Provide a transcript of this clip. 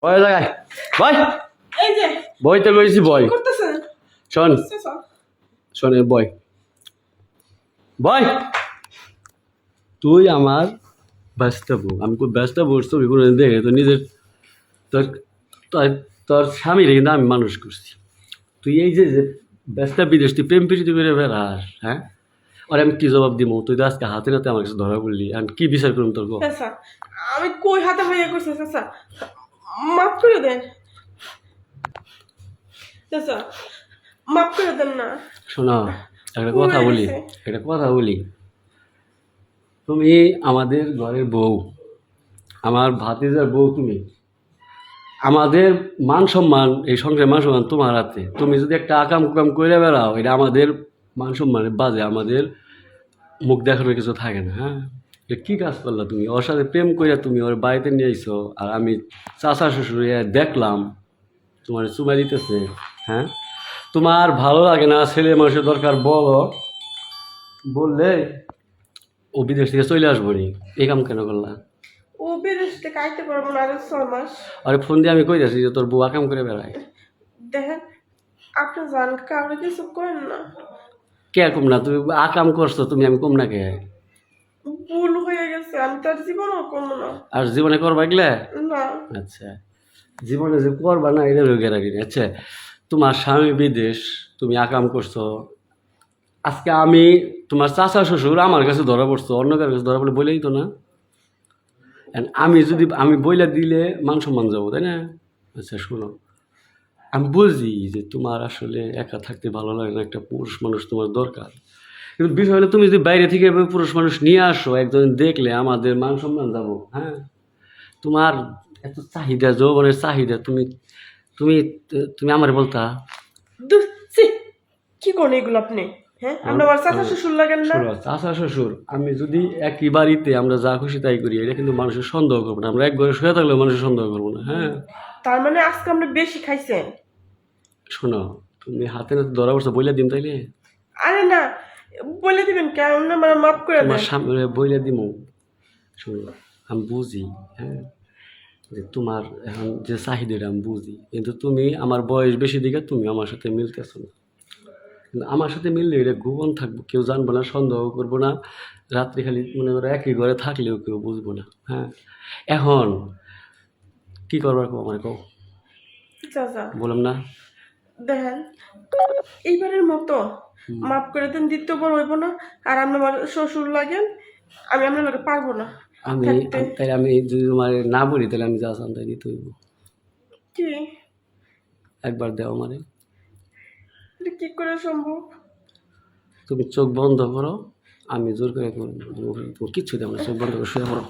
ওই জায়গায় বই এই যে বইতে লইছি বই করতেছেন শোন শোনে বই বই তুই আমার ব্যস্ত বউ আমি খুব ব্যস্ত বউর ছবি করে দেখে তো নিজের তোর তোর তোর স্বামীরে কিন্তু আমি মানুষ করছি তুই এই যে ব্যস্ত বিদেশ তুই প্রেম প্রীতি করে বেড়াস হ্যাঁ আর আমি কি জবাব দিব তুই তো আজকে হাতে নাতে আমার কাছে ধরা বললি আমি কি বিচার করুন তোর গো চাচা আমি কই হাতে ভাইয়া করছি চাচা মাফ করে দেন চাচা মাফ করে দেন না শোনো একটা কথা বলি একটা কথা বলি তুমি আমাদের ঘরের বউ আমার ভাতিজার বউ তুমি আমাদের মান সম্মান এই সংসারের মান সম্মান তোমার হাতে তুমি যদি একটা আকাম কুকাম করে বেড়াও এটা আমাদের মান সম্মানের বাজে আমাদের মুখ দেখানোর কিছু থাকে না হ্যাঁ এটা কী কাজ করলা তুমি ওর সাথে প্রেম করে তুমি ওর বাড়িতে নিয়ে আইছো আর আমি চাচা শ্বশুর দেখলাম তোমার চুমা দিতেছে হ্যাঁ তোমার ভালো লাগে না ছেলে মানুষের দরকার বলো বললে ও বিদেশ থেকে চলে আসবো নি এই কাম কেন করলা ও বিদেশ থেকে আইতে পারবো না আরো 6 মাস আরে ফোন দিয়ে আমি কই যাচ্ছি যে তোর বউ আকাম করে বেড়ায় দেখেন আপনি জান কাউরে কিছু করেন না কে কম না তুমি আকাম করছো তুমি আমি কম না কে ভুল হয়ে গেছে আমি তার জীবনও করবো না আর জীবনে করবা গেলে না আচ্ছা জীবনে যে করবা না এটা রোগে রাখি আচ্ছা তোমার স্বামী বিদেশ তুমি আকাম করছো আজকে আমি তোমার চাচা শ্বশুর আমার কাছে ধরা পড়ছো অন্য কারোর কাছে ধরা পড়লে বলেই তো না আমি যদি আমি বইলা দিলে মান সম্মান যাবো তাই না আচ্ছা শোনো আমি বুঝি যে তোমার আসলে একা থাকতে ভালো লাগে না একটা পুরুষ মানুষ তোমার দরকার কিন্তু বিষয় হলো তুমি যদি বাইরে থেকে পুরুষ মানুষ নিয়ে আসো একজন দেখলে আমাদের মান সম্মান যাবো হ্যাঁ তোমার এত চাহিদা যৌবনের চাহিদা তুমি তুমি তুমি আমার বলতা কি করেন এগুলো আপনি হ্যাঁ আমরা আমার চাচা শ্বশুর লাগেন না চাচা শ্বশুর আমি যদি একই বাড়িতে আমরা যা খুশি তাই করি এটা কিন্তু মানুষের সন্দেহ করবো না আমরা এক ঘরে শুয়ে থাকলেও মানুষের সন্দেহ করবো না হ্যাঁ তার মানে আজকে আমরা বেশি খাইছেন শোনো তুমি হাতে নাতে ধরা পড়ছো বইলা দিম তাইলে আরে না বলে দিবেন কেন না মানে মাফ করে তোমার দেন সামনে বইলা দিম শোনো আমি বুঝি হ্যাঁ যে তোমার এখন যে চাহিদাটা আমি বুঝি কিন্তু তুমি আমার বয়স বেশি দিকে তুমি আমার সাথে মিলতেছো না কিন্তু আমার সাথে মিললে এটা গোপন থাকবো কেউ জানবো না সন্দেহ করবো না রাত্রি খালি মনে করো একই ঘরে থাকলেও কেউ বুঝবো না হ্যাঁ এখন কি করবার কো আমার কও চাচা বললাম না দেখেন এইবারের মতো মাফ করে দেন দ্বিতীয়বার হইব না আর আপনি আমার শ্বশুর লাগেন আমি আপনার লোকে পারবো না আমি তাই আমি যদি তোমার না বলি তাহলে আমি যা চান তাই দিতে হইব কি একবার দেও মানে এটা কি করে সম্ভব তুমি চোখ বন্ধ করো আমি জোর করে করবো তোমার কিচ্ছু দেবো না চোখ বন্ধ করে শুয়ে পড়ো